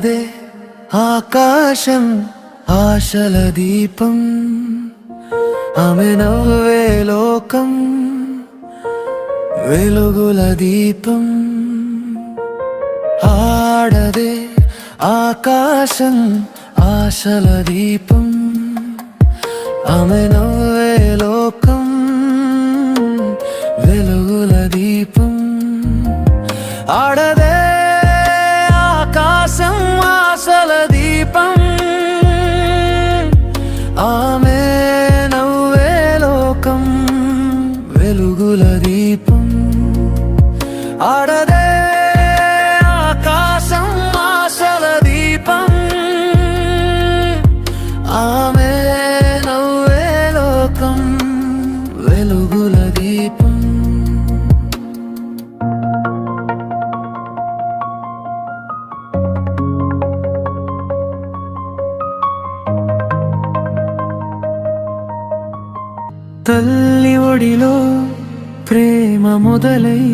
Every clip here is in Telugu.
ఆడదే ఆకాశం ఆశల దీపం, ఆమె నవ్వే లోకం వెలుగుల దీపం. ఆడదే ఆకాశం ఆశల దీపం, ఆమె నవ్వే లోకం వెలుగుల దీపం. ఆడదే ఆకాశం ఆశల దీపం, ఆమె నవ్వే లోకం వెలుగుల దీపం. ఆడదే ఆకాశం ఆశల దీపం, ఆమె నవ్వే లోకం వెలుగుల దీపం. తల్లి ఒడిలో ప్రేమ మొదలై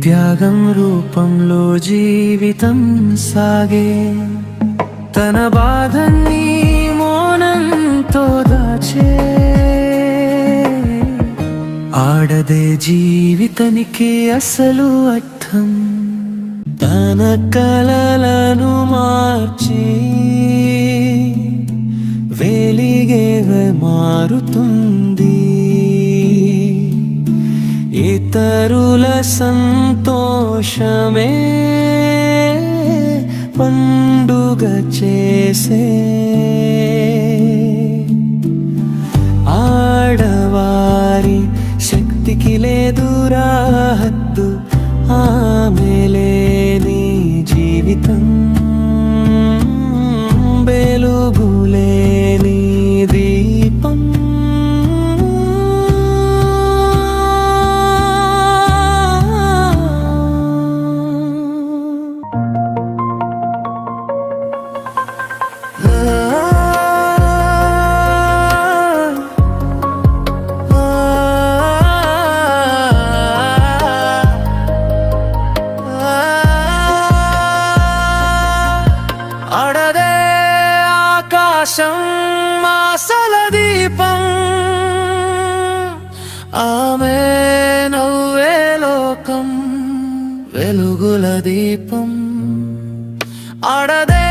త్యాగం రూపంలో జీవితం సాగే. తన బాధని మౌనంతో దాచే ఆడదే జీవితానికి అసలు అర్థం. తన కలలను మార్చి వెలిగేగా మారుతుంది, ఇతరుల సంతోషమే పండుగ చేసే. ఆడవారి శక్తికి లేదురా హద్దు, ఆమె లేని జీవితం వెలుగులేని దీపం. ఆడదే ఆకాశం ఆశల దీపం, ఆమె నవ్వే లోకం వెలుగుల దీపం. ఆడదే